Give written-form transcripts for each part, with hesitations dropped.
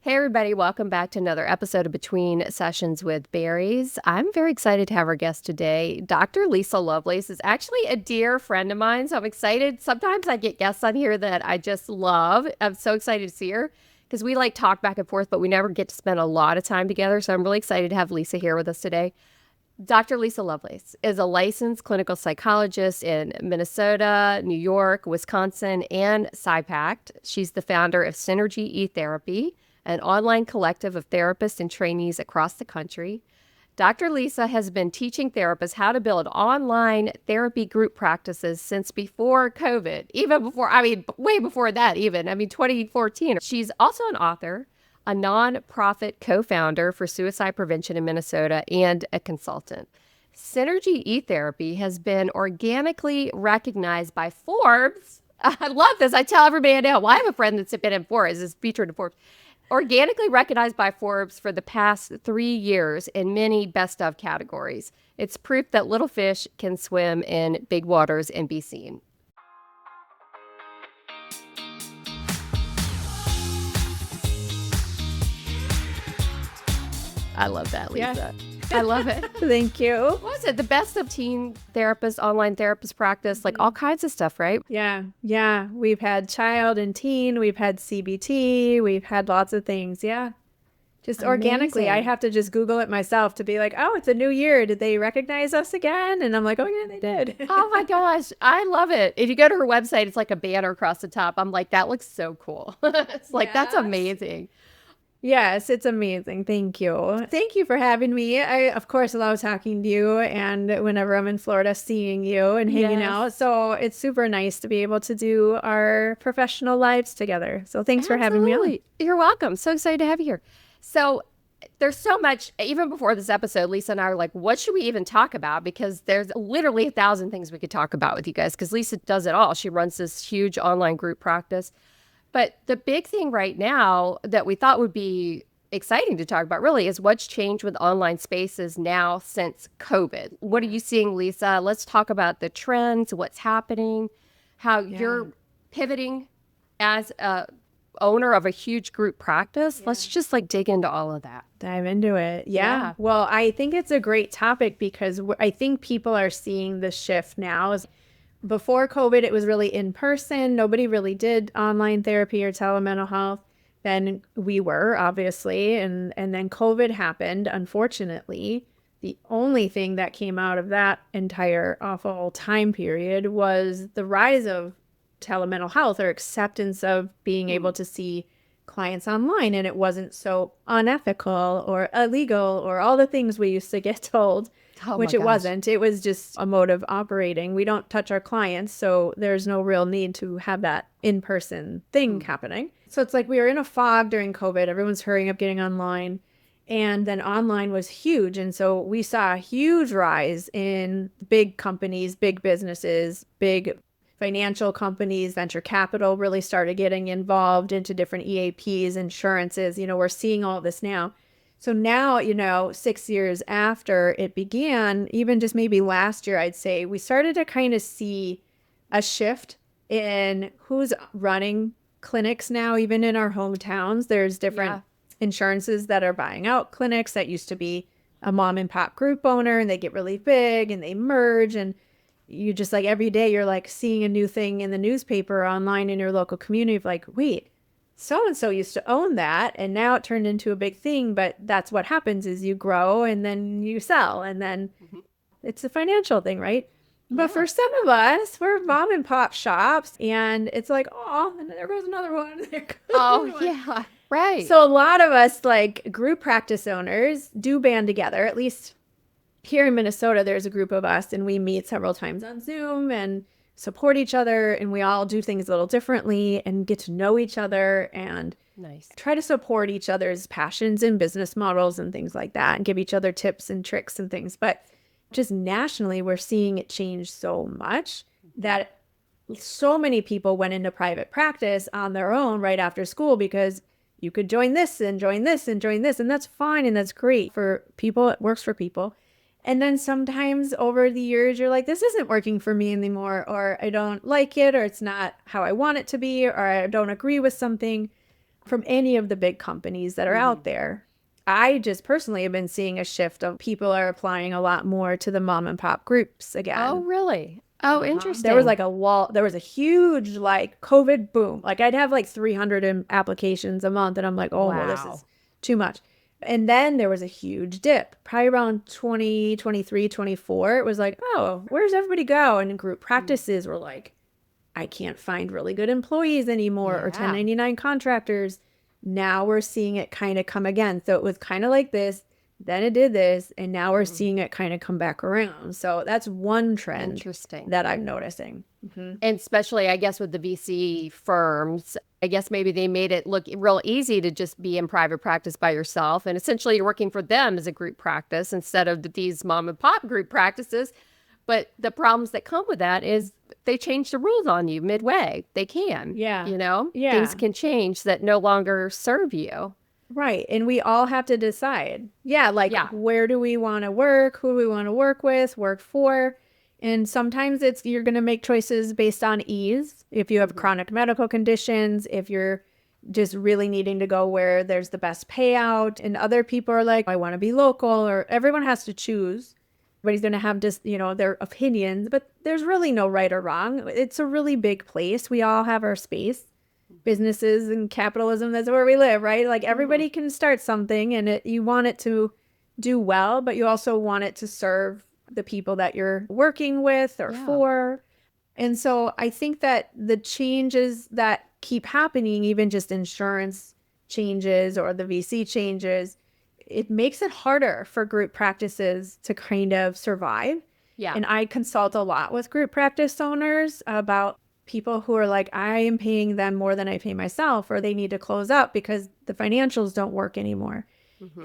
Hey, everybody, welcome back to another episode of Between Sessions with Berries. I'm very excited to have our guest today. Dr. Lisa Lovelace is actually a dear friend of mine, so I'm excited. Sometimes I get guests on here that I just love. I'm so excited to see her because we like talk back and forth, but we never get to spend a lot of time together. So I'm really excited to have Lisa here with us today. Dr. Lisa Lovelace is a licensed clinical psychologist in Minnesota, New York, Wisconsin, and SciPact. She's the founder of Synergy eTherapy, an online collective of therapists and trainees across the country. Dr. Lisa has been teaching therapists how to build online therapy group practices since before COVID, even before, way before that even, 2014. She's also an author, a nonprofit co-founder for suicide prevention in Minnesota, and a consultant. Synergy eTherapy has been organically recognized by Forbes. I love this. I tell everybody I know. Well, I have a friend that's been in Forbes, is featured in Forbes. Organically recognized by Forbes for the past 3 years in many best of categories. It's proof that little fish can swim in big waters and be seen. I love that, Lisa. Yeah. I love it. Thank you. What was it? The best of teen therapists, online therapist practice, like all kinds of stuff, right? Yeah. We've had child and teen. We've had CBT. We've had lots of things. Yeah. Just Amazing. Organically. I have to just Google it myself to be like, oh, it's a new year. Did they recognize us again? And I'm like, oh, yeah, they did. Oh, my gosh. I love it. If you go to her website, it's like a banner across the top. I'm like, that looks so cool. It's like, That's amazing. Yes, it's amazing. Thank you. Thank you for having me. I, of course, love talking to you, and whenever I'm in Florida, seeing you and hanging out. So it's super nice to be able to do our professional lives together. So thanks for having me on. You're welcome. So excited to have you here. So there's so much, even before this episode, Lisa and I are like, what should we even talk about? Because there's literally 1,000 things we could talk about with you guys, because Lisa does it all. She runs this huge online group practice. But the big thing right now that we thought would be exciting to talk about really is what's changed with online spaces now since COVID. What are you seeing, Lisa? Let's talk about the trends, what's happening, how you're pivoting as a owner of a huge group practice. Let's just dig into all of that. Dive into it. Yeah. Well, I think it's a great topic because I think people are seeing the shift now. Before COVID, it was really in person. Nobody really did online therapy or telemental health. Then we were, obviously. And then COVID happened, unfortunately. The only thing that came out of that entire awful time period was the rise of telemental health, or acceptance of being able to see clients online. And it wasn't so unethical or illegal or all the things we used to get told. Which it wasn't. It was just a mode of operating. We don't touch our clients, so there's no real need to have that in-person thing happening. So it's like we were in a fog during COVID. Everyone's hurrying up getting online. And then online was huge. And so we saw a huge rise in big companies, big businesses, big financial companies, venture capital really started getting involved into different EAPs, insurances. We're seeing all this now. So now, 6 years after it began, even just maybe last year, I'd say, we started to kind of see a shift in who's running clinics now, even in our hometowns. There's different insurances that are buying out clinics that used to be a mom and pop group owner, and they get really big and they merge. And you just every day you're seeing a new thing in the newspaper or online in your local community of wait, so-and-so used to own that, and now it turned into a big thing. But that's what happens is you grow and then you sell, and then it's a financial thing, right? But for some of us, we're mom and pop shops, and it's oh, and there goes another one. Yeah, right. So a lot of us, group practice owners, do band together. At least here in Minnesota, there's a group of us, and we meet several times on Zoom and support each other, and we all do things a little differently and get to know each other and try to support each other's passions and business models and things like that, and give each other tips and tricks and things. But just nationally, we're seeing it change so much that so many people went into private practice on their own right after school, because you could join this and join this and join this, and that's fine and that's great for people. It works for people. And then sometimes over the years, you're like, this isn't working for me anymore, or I don't like it, or it's not how I want it to be, or I don't agree with something. from any of the big companies that are out there. I just personally have been seeing a shift of people are applying a lot more to the mom and pop groups Oh, again. really? Oh, There was interesting. like a wall, there was a huge like COVID boom. Like I'd have like 300 applications a month and I'm like, oh no, this is Wow. too much. And then there was a huge dip, probably around 2023, 24. It was like, oh, where's everybody go? And group practices were like, I can't find really good employees anymore or Yeah. 1099 contractors. Now we're seeing it kind of come again. So it was kind of like this, then it did this, and now we're seeing it kind of come back around. So that's one trend Interesting. that I'm noticing. And especially, I guess, with the VC firms, I guess maybe they made it look real easy to just be in private practice by yourself. And essentially, you're working for them as a group practice instead of these mom and pop group practices. But the problems that come with that is they change the rules on you midway. They can, Yeah. things Yeah. can change that no longer serve you. Right. And we all have to decide. Yeah. Like, Yeah. where do we want to work? Who do we want to work with, work for? And sometimes it's you're going to make choices based on ease. If you have chronic medical conditions, if you're just really needing to go where there's the best payout, and other people are like, I want to be local, or everyone has to choose. Everybody's going to have just, their opinions, but there's really no right or wrong. It's a really big place. We all have our space. Businesses and capitalism, that's where we live, right? Like everybody can start something and you want it to do well, but you also want it to serve the people that you're working with or Yeah. for. And so I think that the changes that keep happening, even just insurance changes or the VC changes, it makes it harder for group practices to kind of survive. Yeah. And I consult a lot with group practice owners about people who are like, I am paying them more than I pay myself, or they need to close up because the financials don't work anymore.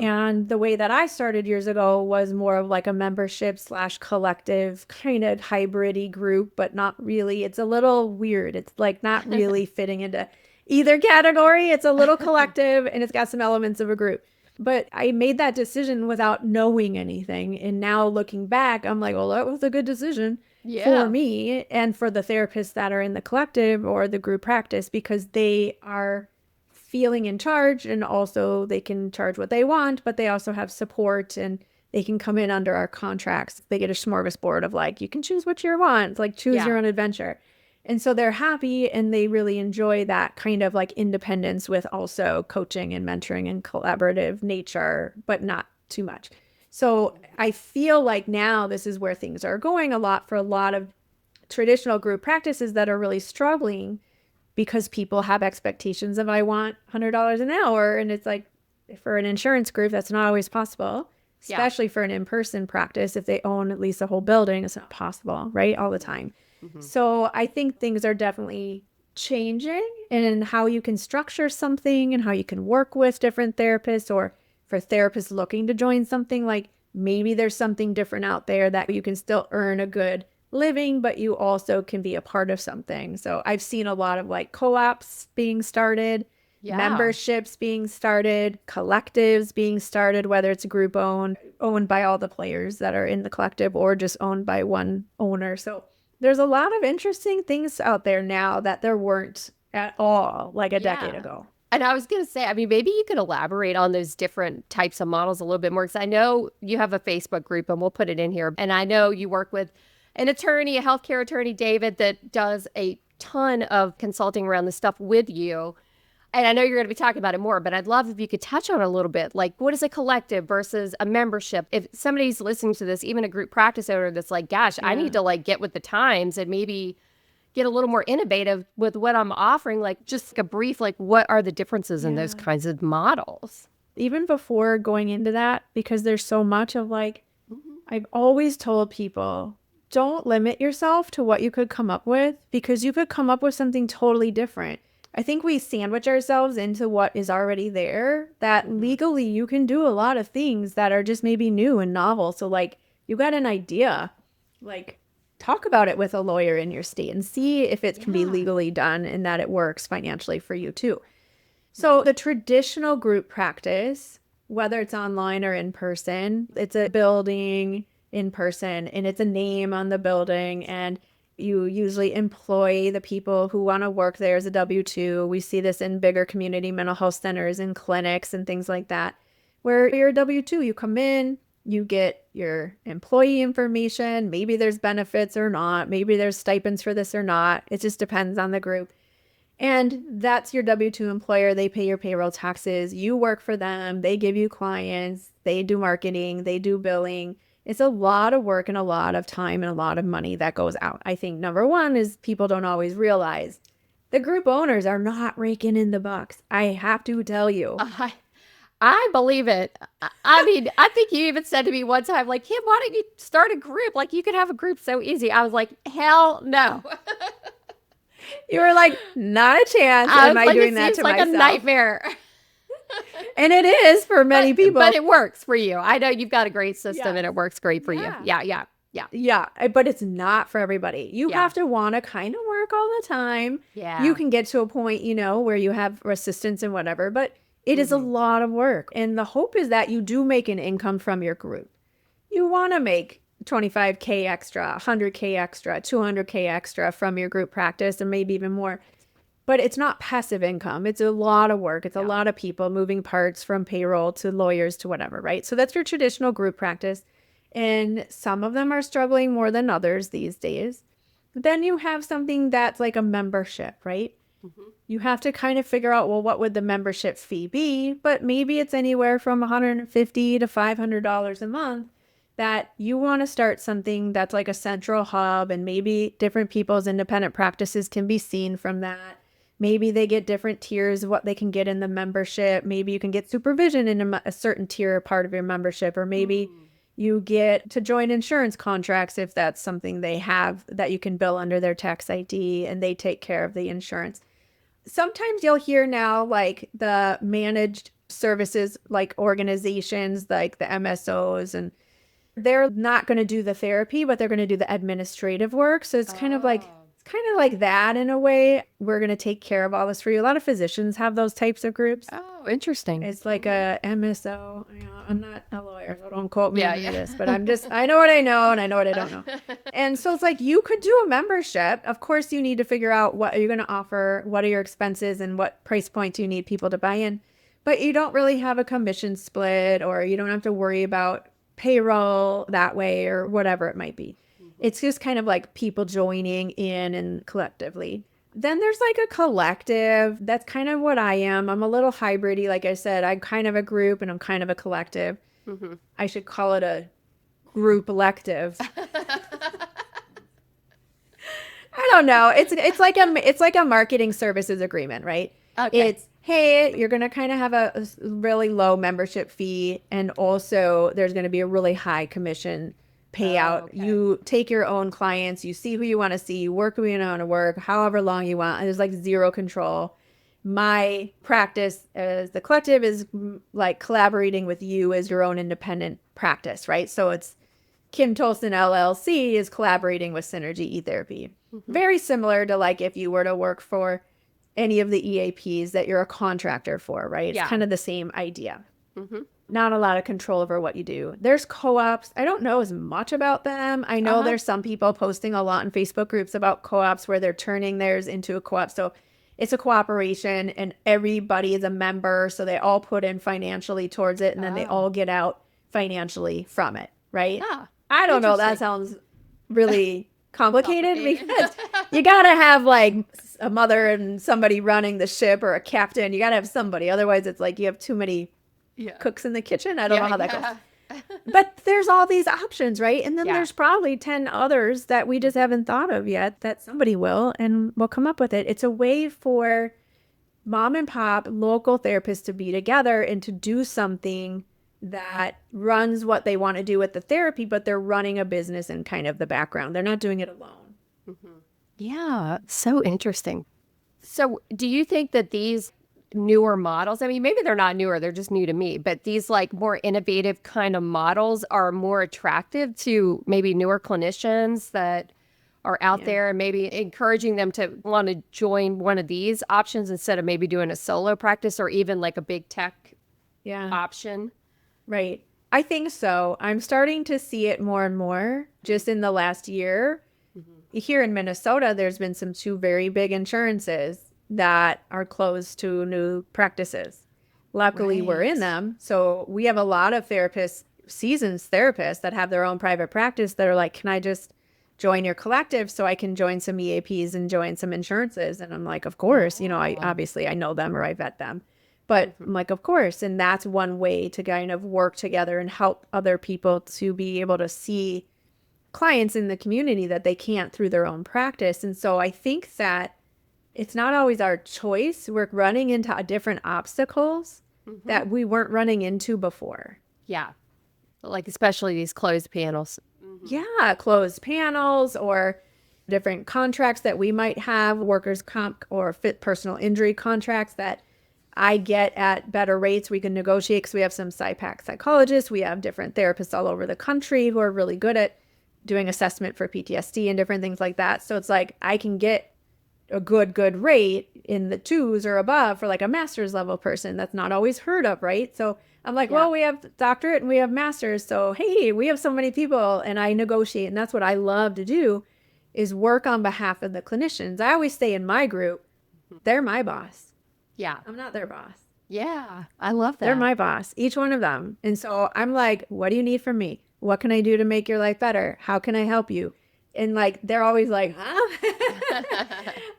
And the way that I started years ago was more of like a membership slash collective kind of hybridy group, but not really. It's a little weird. It's like not really fitting into either category. It's a little collective and it's got some elements of a group. But I made that decision without knowing anything. And now looking back, I'm like, well, that was a good decision for Yeah. me and for the therapists that are in the collective or the group practice because they are feeling in charge and also they can charge what they want, but they also have support and they can come in under our contracts. They get a smorgasbord of like, you can choose what you want, like choose Yeah. your own adventure. And so they're happy and they really enjoy that kind of like independence with also coaching and mentoring and collaborative nature, but not too much. So I feel like now this is where things are going a lot for a lot of traditional group practices that are really struggling because people have expectations of I want $100 an hour. And it's like for an insurance group, that's not always possible, Yeah. especially for an in-person practice. If they own at least a whole building, it's not possible, right? All the time. So I think things are definitely changing in how you can structure something and how you can work with different therapists or for therapists looking to join something like maybe there's something different out there that you can still earn a good living, but you also can be a part of something. So I've seen a lot of like co-ops being started, Yeah. memberships being started, collectives being started, whether it's a group owned by all the players that are in the collective or just owned by one owner. So there's a lot of interesting things out there now that there weren't at all like a decade Yeah. ago. And I was going to say, I mean, maybe you could elaborate on those different types of models a little bit more. Because I know you have a Facebook group and we'll put it in here. And I know you work with an attorney, a healthcare attorney, David, that does a ton of consulting around this stuff with you. And I know you're going to be talking about it more, but I'd love if you could touch on it a little bit. Like, what is a collective versus a membership? If somebody's listening to this, even a group practice owner that's like, gosh, I need to like get with the times and maybe get a little more innovative with what I'm offering, like just a brief, like what are the differences in those kinds of models? Even before going into that, because there's so much of like, I've always told people, don't limit yourself to what you could come up with because you could come up with something totally different. I think we sandwich ourselves into what is already there, that legally you can do a lot of things that are just maybe new and novel. So like you got an idea, like talk about it with a lawyer in your state and see if it can be legally done and that it works financially for you too. So the traditional group practice, whether it's online or in person, it's a building in person and it's a name on the building and You usually employ the people who want to work there as a W-2. We see this in bigger community mental health centers and clinics and things like that, where you're a W-2. You come in, you get your employee information. Maybe there's benefits or not. Maybe there's stipends for this or not. It just depends on the group. And that's your W-2 employer. They pay your payroll taxes. You work for them. They give you clients. They do marketing. They do billing. It's a lot of work and a lot of time and a lot of money that goes out. I think number one is people don't always realize the group owners are not raking in the bucks. I have to tell you. I believe it. I mean, I think you even said to me one time, like, Kim, why don't you start a group? Like, you could have a group so easy. I was like, hell no. You were like, not a chance. Am I doing that to myself? It seems like a nightmare. And it is for many people. But it works for you. I know you've got a great system and it works great for you. Yeah. But it's not for everybody. You have to want to kind of work all the time. Yeah. You can get to a point, where you have assistants and whatever, but it is a lot of work. And the hope is that you do make an income from your group. You want to make $25K extra, $100K extra, $200K extra from your group practice and maybe even more. But it's not passive income. It's a lot of work. It's a lot of people, moving parts from payroll to lawyers to whatever, right? So that's your traditional group practice. And some of them are struggling more than others these days. Then you have something that's like a membership, right? You have to kind of figure out, well, what would the membership fee be? But maybe it's anywhere from $150 to $500 a month that you want to start something that's like a central hub, and maybe different people's independent practices can be seen from that. Maybe they get different tiers of what they can get in the membership. Maybe you can get supervision in a certain tier or part of your membership, or maybe you get to join insurance contracts if that's something they have that you can bill under their tax ID and they take care of the insurance. Sometimes you'll hear now like the managed services, like organizations like the MSOs, and they're not going to do the therapy, but they're going to do the administrative work. So it's kind of like that in a way. We're going to take care of all this for you. A lot of physicians have those types of groups. Oh, interesting. It's like a MSO. I'm not a lawyer, so don't quote me on this, but I know what I know and I know what I don't know. And so it's like you could do a membership. Of course, you need to figure out what are you going to offer, what are your expenses, and what price points you need people to buy in. But you don't really have a commission split, or you don't have to worry about payroll that way or whatever it might be. It's just kind of like people joining in and collectively. Then there's like a collective. That's kind of what I am. I'm a little hybridy. Like I said, I'm kind of a group and I'm kind of a collective. I should call it a group elective. I don't know. It's like a marketing services agreement, right? Okay. It's, hey, you're going to kind of have a really low membership fee, and also there's going to be a really high commission payout. You take your own clients, you see who you want to see, you work who you want to work, however long you want. There's like zero control. My practice as the collective is like collaborating with you as your own independent practice, right? So it's Kim Tolson LLC is collaborating with Synergy eTherapy. Very similar to like if you were to work for any of the EAPs that you're a contractor for, right? It's kind of the same idea. Not a lot of control over what you do. There's co-ops. I don't know as much about them. I know there's some people posting a lot in Facebook groups about co-ops where they're turning theirs into a co-op. So it's a cooperation and everybody is a member. So they all put in financially towards it and then they all get out financially from it, right? I don't know. That sounds really complicated because you got to have like a mother and somebody running the ship, or a captain. You got to have somebody. Otherwise, it's like you have too many cooks in the kitchen. I don't know how that goes. But there's all these options, right? And then there's probably 10 others that we just haven't thought of yet that somebody will, and we'll come up with it. It's a way for mom and pop local therapists to be together and to do something that runs what they want to do with the therapy, but they're running a business in kind of the background. They're not doing it alone. Yeah, so interesting. So do you think that these newer models, I mean, maybe they're not newer, they're just new to me, but these like more innovative kind of models are more attractive to maybe newer clinicians that are out there, and maybe encouraging them to want to join one of these options instead of maybe doing a solo practice or even like a big tech option? Right. I think so. I'm starting to see it more and more just in the last year. here in Minnesota, there's been two very big insurances that are closed to new practices. Luckily, we're in them. So we have a lot of therapists, seasoned therapists that have their own private practice that are like, can I just join your collective so I can join some EAPs and join some insurances? And I'm like, of course, I know them or I vet them. But I'm like, of course. And that's one way to kind of work together and help other people to be able to see clients in the community that they can't through their own practice. And so I think that it's not always our choice. We're running into different obstacles that we weren't running into before. Yeah. Like especially these closed panels. Yeah, closed panels or different contracts that we might have, workers' comp or fit personal injury contracts that I get at better rates. We can negotiate because we have some PsyPAC psychologists. We have different therapists all over the country who are really good at doing assessment for PTSD and different things like that. So it's like I can get a good rate in the 2s or above for like a master's level person that's not always heard of, right? So I'm like, well, we have doctorate and we have masters. So, hey, we have so many people, and I negotiate. And that's what I love to do is work on behalf of the clinicians. I always say in my group, they're my boss. Yeah. I'm not their boss. Yeah. I love that. They're my boss, each one of them. And so I'm like, what do you need from me? What can I do to make your life better? How can I help you? And like, they're always like, huh?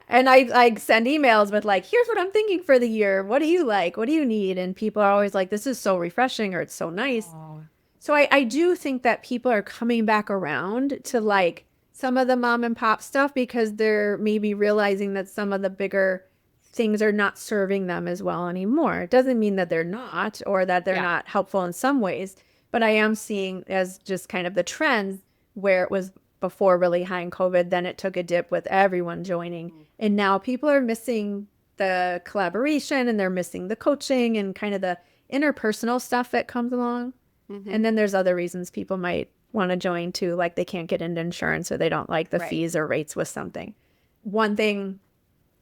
And I like send emails with like, here's what I'm thinking for the year. What do you like? What do you need? And people are always like, this is so refreshing or it's so nice. Oh. So I do think that people are coming back around to like some of the mom and pop stuff because they're maybe realizing that some of the bigger things are not serving them as well anymore. It doesn't mean that they're not or that they're not helpful in some ways, but I am seeing as just kind of the trends where it was before really high in COVID, then it took a dip with everyone joining. And now people are missing the collaboration and they're missing the coaching and kind of the interpersonal stuff that comes along. And then there's other reasons people might want to join too, like they can't get into insurance or they don't like the fees or rates with something. One thing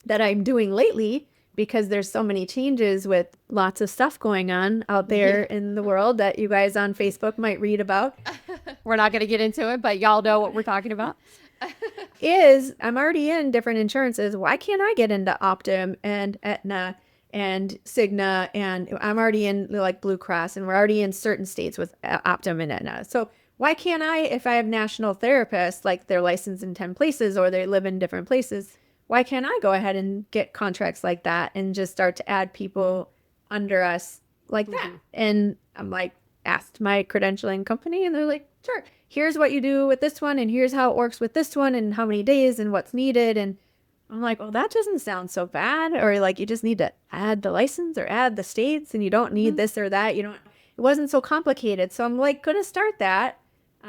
that I'm doing lately, because there's so many changes with lots of stuff going on out there in the world that you guys on Facebook might read about. We're not going to get into it, but y'all know what we're talking about. Is I'm already in different insurances. Why can't I get into Optum and Aetna and Cigna? And I'm already in like Blue Cross, and we're already in certain states with Optum and Aetna. So why can't I, if I have national therapists, like they're licensed in 10 places or they live in different places, why can't I go ahead and get contracts like that and just start to add people under us like that? And I'm like, asked my credentialing company and they're like, sure, here's what you do with this one and here's how it works with this one and how many days and what's needed. And I'm like, well, that doesn't sound so bad. Or like, you just need to add the license or add the states and you don't need this or that. It wasn't so complicated. So I'm like, going to start that.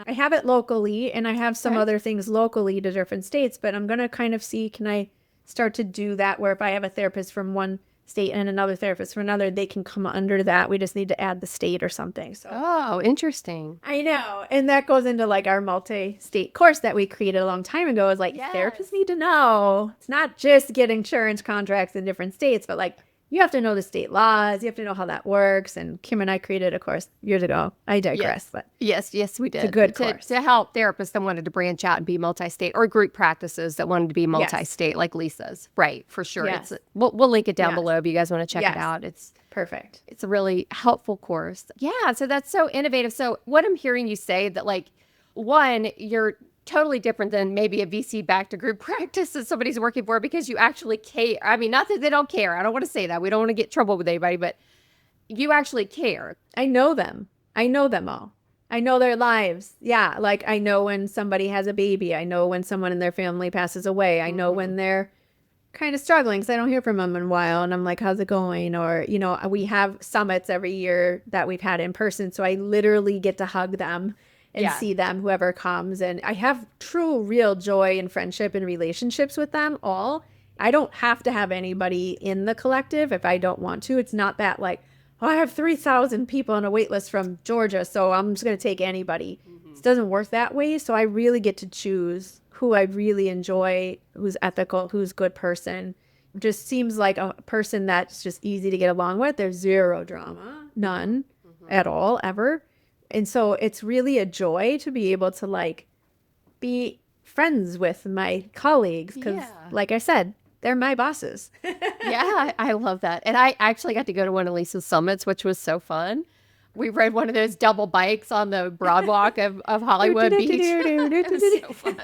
I have it locally and I have some other things locally to different states, but I'm going to kind of see, can I start to do that where if I have a therapist from one state and another therapist from another, they can come under that. We just need to add the state or something. So, oh, interesting. I know. And that goes into like our multi-state course that we created a long time ago is like therapists need to know. It's not just get insurance contracts in different states, but like you have to know the state laws. You have to know how that works. And Kim and I created a course years ago. I digress. But yes, we did. It's a good course. To help therapists that wanted to branch out and be multi-state or group practices that wanted to be multi-state like Lisa's. Right, for sure. Yes. We'll link it down below if you guys want to check it out. It's perfect. It's a really helpful course. Yeah, so that's so innovative. So what I'm hearing you say that like, one, you're totally different than maybe a VC back to group practice that somebody's working for because you actually care. I mean, not that they don't care. I don't want to say that. We don't want to get in trouble with anybody, but you actually care. I know them. I know them all. I know their lives. Yeah. Like I know when somebody has a baby. I know when someone in their family passes away. I know when they're kind of struggling because I don't hear from them in a while. And I'm like, how's it going? Or, we have summits every year that we've had in person. So I literally get to hug them and see them, whoever comes. And I have true, real joy and friendship and relationships with them all. I don't have to have anybody in the collective if I don't want to. It's not that like, oh, I have 3,000 people on a wait list from Georgia, so I'm just going to take anybody. It doesn't work that way. So I really get to choose who I really enjoy, who's ethical, who's a good person. It just seems like a person that's just easy to get along with. There's zero drama, none at all, ever. And so it's really a joy to be able to like be friends with my colleagues because, like I said, they're my bosses. Yeah, I love that. And I actually got to go to one of Lisa's summits, which was so fun. We rode one of those double bikes on the broad walk of Hollywood Beach. It was so fun.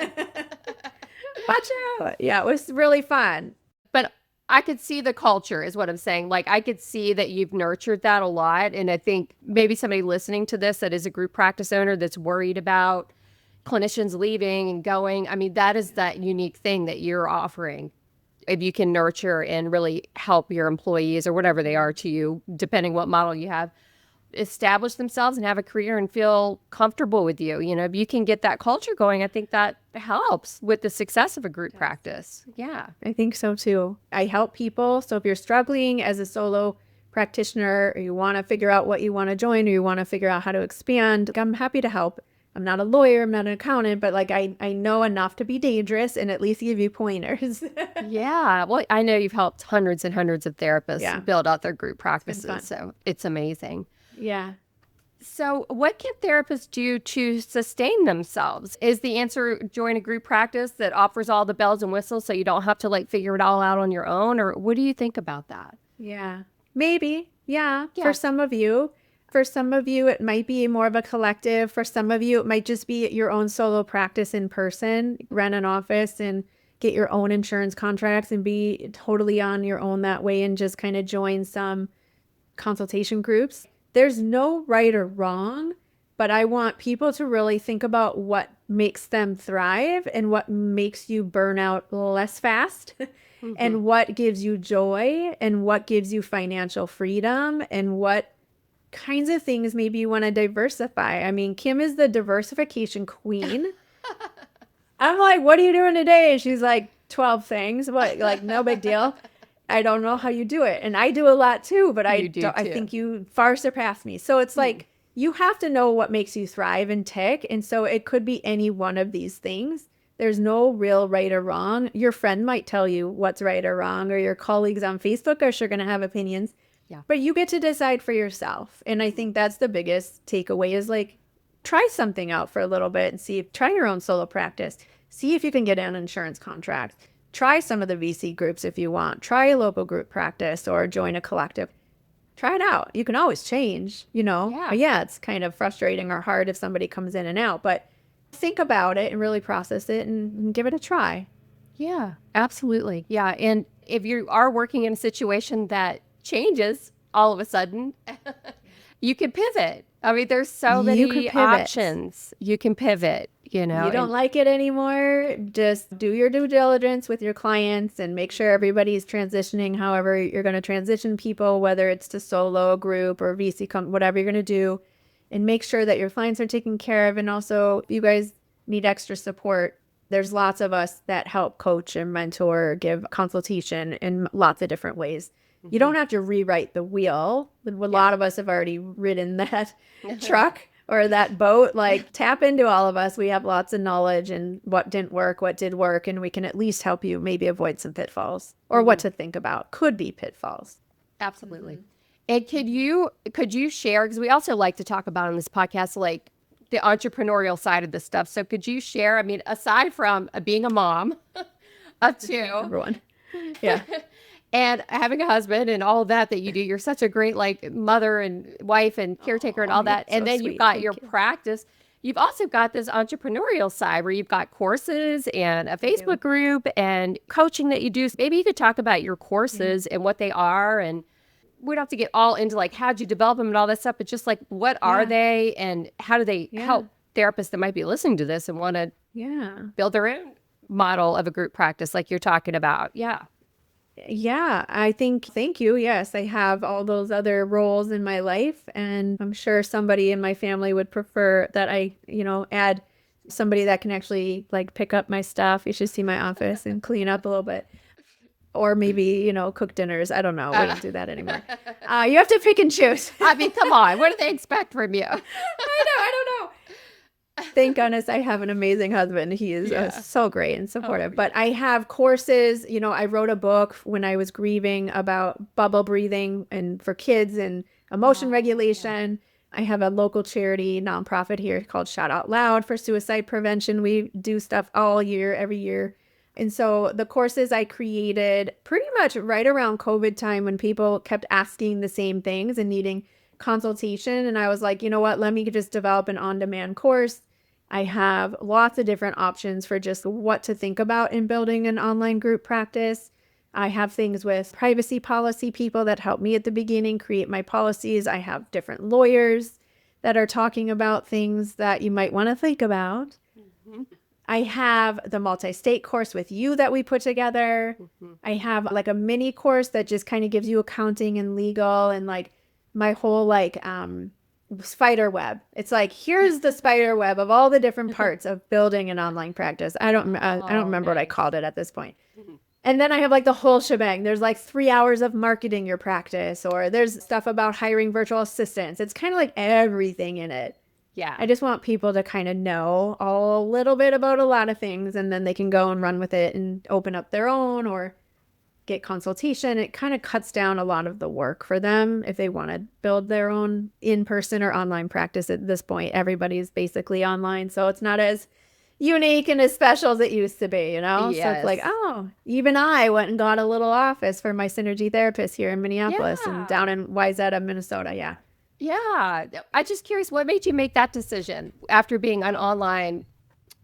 Watch out. Yeah, it was really fun. But I could see the culture is what I'm saying. Like, I could see that you've nurtured that a lot. And I think maybe somebody listening to this that is a group practice owner that's worried about clinicians leaving and going. I mean, that is that unique thing that you're offering. If you can nurture and really help your employees or whatever they are to you, depending what model you have, establish themselves and have a career and feel comfortable with you. You know, if you can get that culture going, I think that helps with the success of a group practice. Yeah. I think so too. I help people. So if you're struggling as a solo practitioner or you want to figure out what you want to join or you want to figure out how to expand, I'm happy to help. I'm not a lawyer, I'm not an accountant, but like I know enough to be dangerous and at least give you pointers. Yeah. Well, I know you've helped hundreds and hundreds of therapists build out their group practices. So it's amazing. Yeah. So what can therapists do to sustain themselves? Is the answer join a group practice that offers all the bells and whistles so you don't have to like figure it all out on your own? Or what do you think about that? Yeah. Maybe. Yeah. For some of you. For some of you, it might be more of a collective. For some of you, it might just be your own solo practice in person. Rent an office and get your own insurance contracts and be totally on your own that way and just kind of join some consultation groups. There's no right or wrong, but I want people to really think about what makes them thrive and what makes you burn out less fast and what gives you joy and what gives you financial freedom and what kinds of things maybe you want to diversify. I mean, Kim is the diversification queen. I'm like, what are you doing today? And she's like, 12 things. What? Like, no big deal. I don't know how you do it. And I do a lot too, but I think you far surpass me. So it's like, you have to know what makes you thrive and tick. And so it could be any one of these things. There's no real right or wrong. Your friend might tell you what's right or wrong, or your colleagues on Facebook are sure going to have opinions. Yeah. But you get to decide for yourself. And I think that's the biggest takeaway is like, try something out for a little bit and try your own solo practice. See if you can get an insurance contract. Try some of the VC groups if you want. Try a local group practice or join a collective. Try it out. You can always change, you know. Yeah, it's kind of frustrating or hard if somebody comes in and out, but think about it and really process it and give it a try. Yeah, absolutely. Yeah. And if you are working in a situation that changes all of a sudden, you can pivot. I mean, there's so many options. You can pivot, you know. You don't like it anymore, just do your due diligence with your clients and make sure everybody's transitioning however you're going to transition people, whether it's to solo, group, or VC, whatever you're going to do, and make sure that your clients are taken care of. And also, if you guys need extra support, there's lots of us that help coach and mentor, give consultation in lots of different ways. You don't have to rewrite the wheel. A lot of us have already ridden that truck or that boat. Like, tap into all of us. We have lots of knowledge and what didn't work, what did work, and we can at least help you maybe avoid some pitfalls or what to think about. Could be pitfalls. Absolutely. And could you share, because we also like to talk about on this podcast, like the entrepreneurial side of this stuff. So could you share, I mean, aside from being a mom of two. Everyone. Yeah. And having a husband and all that you do, you're such a great like mother and wife and caretaker and all that. And then you've got your practice. You've also got this entrepreneurial side where you've got courses and a Facebook group and coaching that you do. Maybe you could talk about your courses and what they are. And we don't have to get all into like, how'd you develop them and all that stuff, but just like, what are they and how do they help therapists that might be listening to this and want to build their own model of a group practice like you're talking about? Yeah. Yeah, thank you. Yes, I have all those other roles in my life, and I'm sure somebody in my family would prefer that I, add somebody that can actually like pick up my stuff. You should see my office and clean up a little bit. Or maybe, cook dinners. I don't know. We don't do that anymore. You have to pick and choose. I mean, come on. What do they expect from you? I don't know. Thank goodness I have an amazing husband. He is so great and supportive. But I have courses. I wrote a book when I was grieving about bubble breathing and for kids and emotion regulation. I have a local charity nonprofit here called Shout Out Loud for suicide prevention. We do stuff all year, every year. And so the courses I created pretty much right around COVID time when people kept asking the same things and needing consultation. And I was like, you know what, let me just develop an on-demand course. I have lots of different options for just what to think about in building an online group practice. I have things with privacy policy people that help me at the beginning create my policies. I have different lawyers that are talking about things that you might want to think about. Mm-hmm. I have the multi-state course with you that we put together. Mm-hmm. I have like a mini course that just kind of gives you accounting and legal and like my whole like spider web. It's like, here's the spider web of all the different parts of building an online practice. I don't remember what I called it at this point. Mm-hmm. And then I have like the whole shebang. There's like 3 hours of marketing your practice, or there's stuff about hiring virtual assistants. It's kind of like everything in it. Yeah. I just want people to kind of know a little bit about a lot of things, and then they can go and run with it and open up their own or get consultation. It kind of cuts down a lot of the work for them if they want to build their own in-person or online practice at this point. Everybody's basically online, so it's not as unique and as special as it used to be, you know? Yes. So it's like, oh, even I went and got a little office for my synergy therapist here in Minneapolis and down in Wayzata, Minnesota. Yeah. Yeah. I'm just curious, what made you make that decision after being an online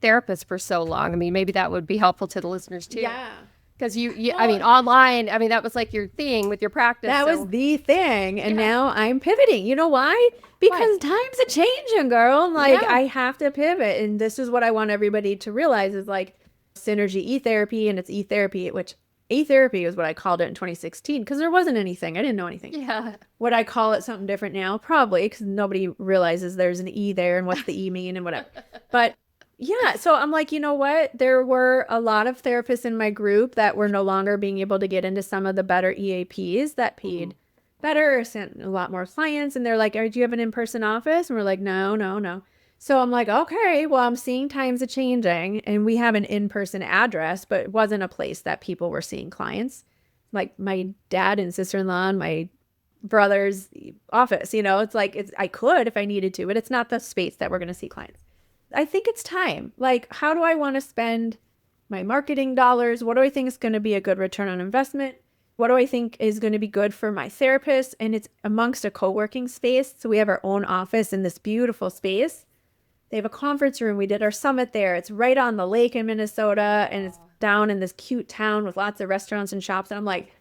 therapist for so long? I mean, maybe that would be helpful to the listeners too. Yeah. Because I mean, online, I mean, that was like your thing with your practice. That was the thing. And now I'm pivoting. You know why? Because times are changing, girl. Like, I have to pivot. And this is what I want everybody to realize is like synergy e-therapy, and it's e-therapy, which e-therapy is what I called it in 2016 because there wasn't anything. I didn't know anything. Yeah. Would I call it something different now? Probably, because nobody realizes there's an E there and what's the E mean and whatever. But yeah, so I'm like, you know what? There were a lot of therapists in my group that were no longer being able to get into some of the better EAPs that paid better, sent a lot more clients. And they're like, do you have an in-person office? And we're like, no. So I'm like, okay, well, I'm seeing times are changing, and we have an in-person address, but it wasn't a place that people were seeing clients. Like my dad and sister-in-law and my brother's office, you know, it's like, I could if I needed to, but it's not the space that we're going to see clients. I think it's time. Like, how do I want to spend my marketing dollars? What do I think is going to be a good return on investment? What do I think is going to be good for my therapist? And it's amongst a co-working space. So we have our own office in this beautiful space. They have a conference room. We did our summit there. It's right on the lake in Minnesota, and it's down in this cute town with lots of restaurants and shops. And I'm like,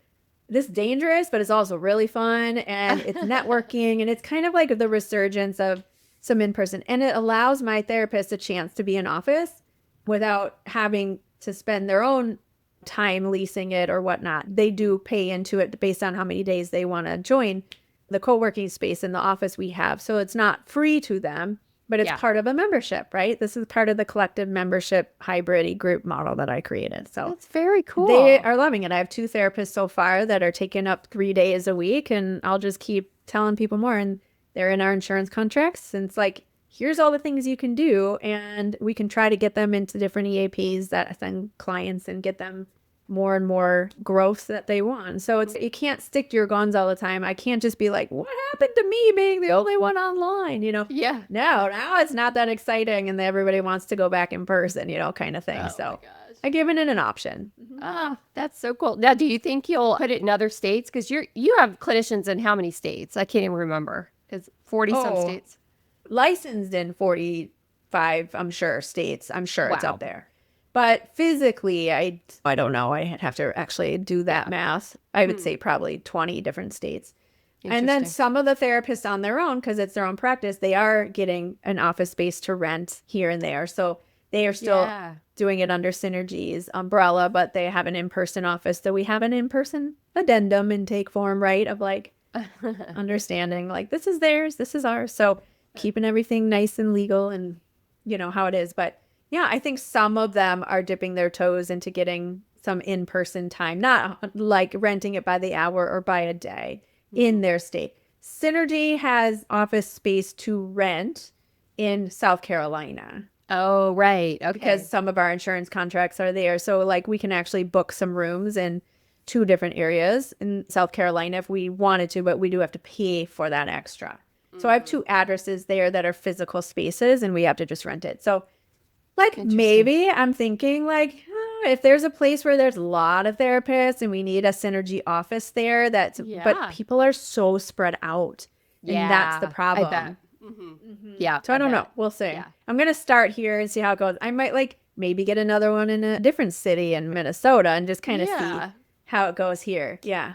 this is dangerous, but it's also really fun, and it's networking, and it's kind of like the resurgence of some in-person. And it allows my therapist a chance to be in office without having to spend their own time leasing it or whatnot. They do pay into it based on how many days they want to join the co-working space in the office we have. So it's not free to them, but it's part of a membership, right? This is part of the collective membership hybrid group model that I created. So that's very cool. They are loving it. I have 2 therapists so far that are taking up 3 days a week, and I'll just keep telling people more. And they're in our insurance contracts. And it's like, here's all the things you can do. And we can try to get them into different EAPs that send clients and get them more and more growth that they want. So you can't stick to your guns all the time. I can't just be like, what happened to me being the only one online, you know? Yeah. No, now it's not that exciting, and everybody wants to go back in person, you know, kind of thing. So I given it an option. Ah, that's so cool. Now, do you think you'll put it in other states? Because you have clinicians in how many states? I can't even remember. It's 40 some states. Licensed in 45, I'm sure, states. I'm sure it's up there. But physically, I don't know. I have to actually do that math. I would say probably 20 different states. And then some of the therapists on their own, because it's their own practice, they are getting an office space to rent here and there. So they are still doing it under Synergy's umbrella, but they have an in-person office. So we have an in-person addendum intake form, right, of like understanding like this is theirs, this is ours. So keeping everything nice and legal and, you know, how it is. But yeah, I think some of them are dipping their toes into getting some in-person time, not like renting it by the hour or by a day in their state. Synergy has office space to rent in South Carolina. Oh, right. Okay. Because some of our insurance contracts are there. So like we can actually book some rooms in 2 different areas in South Carolina if we wanted to, but we do have to pay for that extra. So I have 2 addresses there that are physical spaces, and we have to just rent it. So like maybe I'm thinking like, if there's a place where there's a lot of therapists and we need a synergy office there, but people are so spread out. And that's the problem. I bet. Yeah. So I don't know. We'll see. Yeah. I'm going to start here and see how it goes. I might like maybe get another one in a different city in Minnesota and just kind of see how it goes here. Yeah.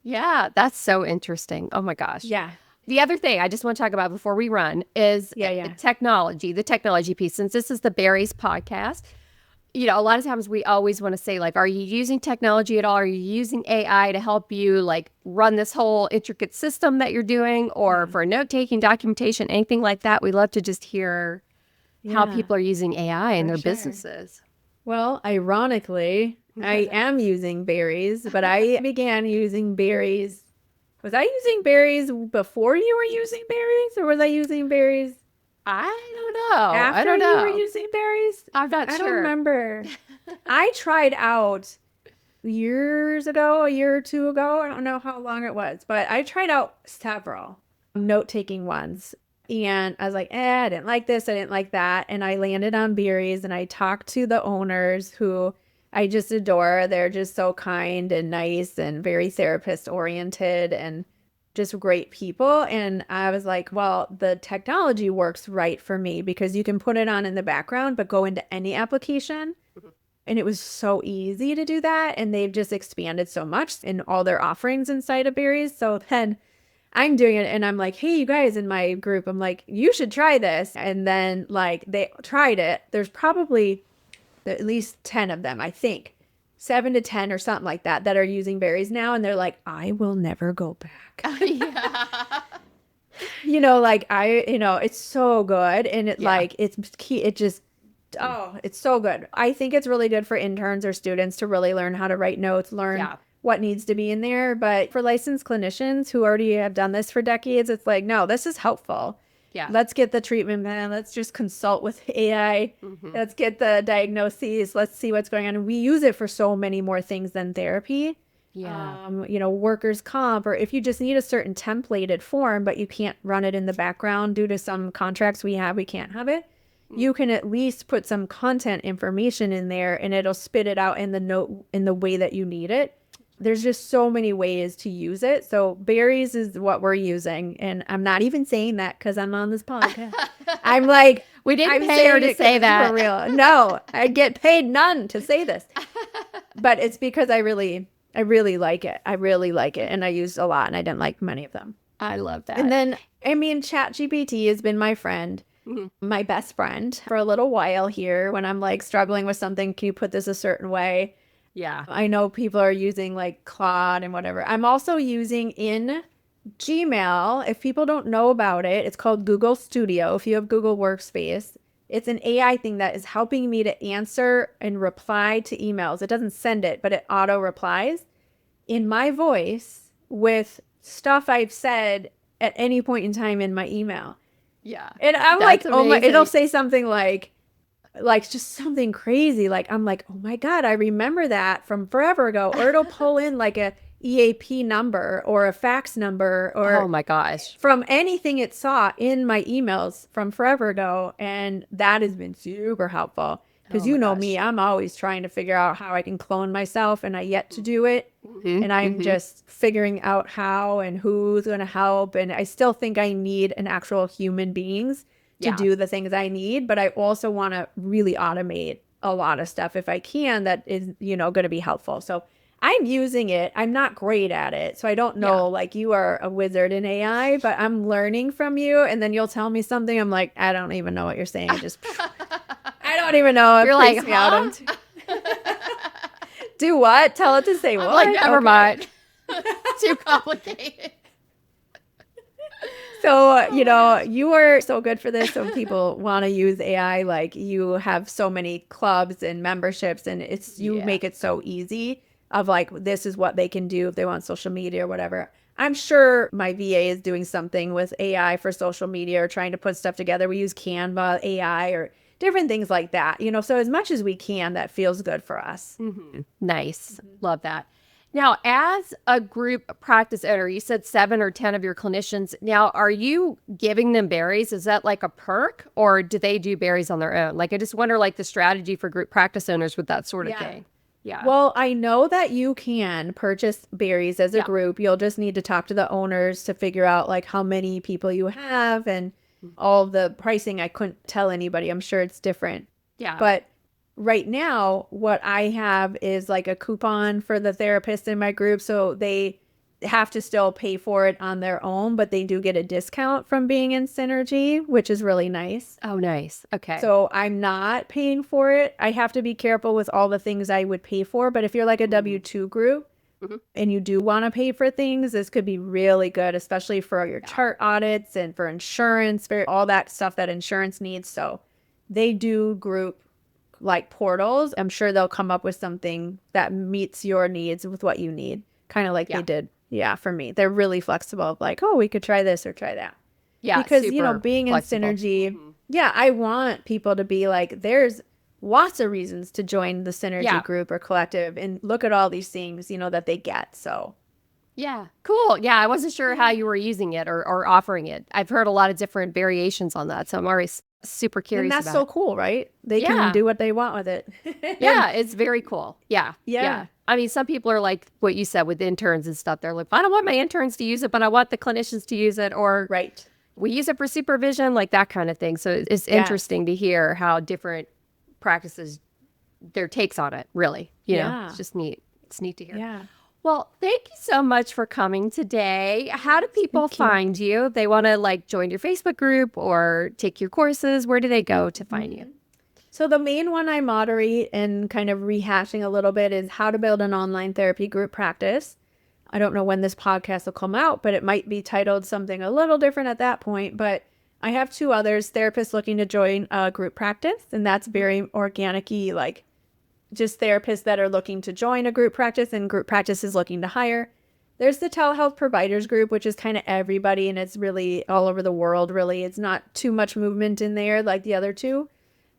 Yeah. That's so interesting. Oh my gosh. Yeah. The other thing I just want to talk about before we run is technology, the technology piece. Since this is the Berries podcast, a lot of times we always want to say, like, are you using technology at all? Are you using AI to help you, like, run this whole intricate system that you're doing, or for note-taking, documentation, anything like that? We love to just hear how people are using AI in their businesses. Well, ironically, I am using Berries, but I began using Berries. Was I using Berries before you were using Berries, or was I using Berries? I don't know. After I don't know. you were using Berries? I'm not sure. I don't remember. I tried out years ago, a year or two ago. I don't know how long it was, but I tried out several note-taking ones. And I was like, I didn't like this. I didn't like that. And I landed on Berries, and I talked to the owners, who I just adore. They're just so kind and nice and very therapist oriented and just great people. And I was like, well, the technology works right for me because you can put it on in the background, but go into any application. And it was so easy to do that. And they've just expanded so much in all their offerings inside of Berries. So then I'm doing it, and I'm like, hey, you guys in my group, I'm like, you should try this. And then like they tried it. There's probably at least 10 of them, I think. 7 to 10 or something like that are using Berries now, and they're like, I will never go back. It's so good, and it's key. It's so good. I think it's really good for interns or students to really learn how to write notes, learn what needs to be in there. But for licensed clinicians who already have done this for decades, it's like, no, this is helpful. Yeah. Let's get the treatment plan. Let's just consult with AI. Let's get the diagnoses. Let's see what's going on. And we use it for so many more things than therapy. Yeah. Workers' comp, or if you just need a certain templated form, but you can't run it in the background due to some contracts we can't have it. You can at least put some content information in there, and it'll spit it out in the note in the way that you need it. There's just so many ways to use it. So Berries is what we're using. And I'm not even saying that because I'm on this podcast. I'm like, we didn't pay her to say that. For real. No, I get paid none to say this. But it's because I really like it. I really like it. And I used a lot, and I didn't like many of them. I love that. And then, ChatGPT has been my friend, my best friend for a little while here. When I'm like struggling with something, can you put this a certain way? Yeah. I know people are using like Claude and whatever. I'm also using in Gmail. If people don't know about it, it's called Google Studio. If you have Google Workspace, it's an AI thing that is helping me to answer and reply to emails. It doesn't send it, but it auto replies in my voice with stuff I've said at any point in time in my email. Yeah. And I'm like, amazing. It'll say something like just something crazy. Like, I'm like, oh my God, I remember that from forever ago. Or it'll pull in like a EAP number or a fax number or oh my gosh, from anything it saw in my emails from forever ago. And that has been super helpful because me, I'm always trying to figure out how I can clone myself, and I yet to do it. And I'm just figuring out how and who's going to help. And I still think I need an actual human beings to do the things I need, but I also want to really automate a lot of stuff if I can that is, going to be helpful. So I'm using it. I'm not great at it. So I don't know, like you are a wizard in AI, but I'm learning from you. And then you'll tell me something. I'm like, I don't even know what you're saying. I don't even know. You're like, huh? Do what? Tell it to say what? I'm like, never mind. Too complicated. So, you are so good for this. So people want to use AI, like you have so many clubs and memberships, and you make it so easy of like, this is what they can do if they want social media or whatever. I'm sure my VA is doing something with AI for social media or trying to put stuff together. We use Canva AI or different things like that, so as much as we can, that feels good for us. Nice. Love that. Now, as a group practice owner, you said 7 or 10 of your clinicians. Now, are you giving them berries? Is that like a perk, or do they do berries on their own? Like, I just wonder, like, the strategy for group practice owners with that sort of thing. Yeah. Well, I know that you can purchase berries as a group. You'll just need to talk to the owners to figure out like how many people you have and all of the pricing. I couldn't tell anybody. I'm sure it's different. Yeah. But right now, what I have is like a coupon for the therapist in my group. So they have to still pay for it on their own, but they do get a discount from being in Synergy, which is really nice. Oh, nice. Okay. So I'm not paying for it. I have to be careful with all the things I would pay for. But if you're like a W-2 group and you do want to pay for things, this could be really good, especially for your chart audits and for insurance, for all that stuff that insurance needs. So they do group like portals. I'm sure they'll come up with something that meets your needs with what you need, kind of like they did. Yeah, for me. They're really flexible. Like, oh, we could try this or try that. Yeah, because, you know, being flexible. In Synergy, I want people to be like, there's lots of reasons to join the Synergy group or collective and look at all these things, you know, that they get. So, yeah, cool. Yeah, I wasn't sure how you were using it or offering it. I've heard a lot of different variations on that. So I'm always super curious and that's about so it. cool, right? They can do what they want with it. Yeah, it's very cool. Yeah. I mean, some people are like what you said with interns and stuff. They're like, I don't want my interns to use it, but I want the clinicians to use it. Or we use it for supervision, like that kind of thing. So it's interesting to hear how different practices, their takes on it, really. You know, it's just neat. It's neat to hear. Yeah. Well, thank you so much for coming today. How do people find you? They want to like join your Facebook group or take your courses. Where do they go to find you? So the main one I moderate and kind of rehashing a little bit is how to build an online therapy group practice. I don't know when this podcast will come out, but it might be titled something a little different at that point. But I have 2 others, therapists looking to join a group practice, and that's very organic-y, like just therapists that are looking to join a group practice and group practices looking to hire. There's the telehealth providers group, which is kind of everybody, and it's really all over the world, really. It's not too much movement in there like the other 2.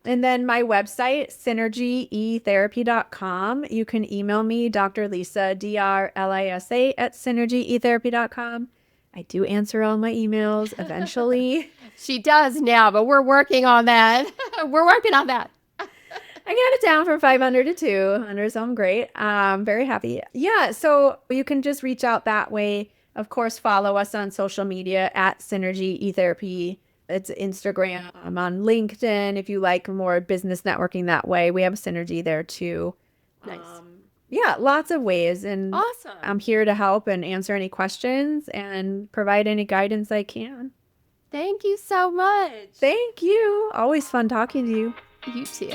And then my website, synergyetherapy.com. You can email me, Dr. Lisa, DRLISA, at synergyetherapy.com. I do answer all my emails eventually. She does now, but we're working on that. We're working on that. I got it down from 500 to 200, so I'm great. Very happy. Yeah, so you can just reach out that way. Of course, follow us on social media at Synergy eTherapy. It's Instagram. I'm on LinkedIn. If you like more business networking that way, we have Synergy there too. Nice. Yeah, lots of ways. And awesome. I'm here to help and answer any questions and provide any guidance I can. Thank you so much. Thank you. Always fun talking to you. You too.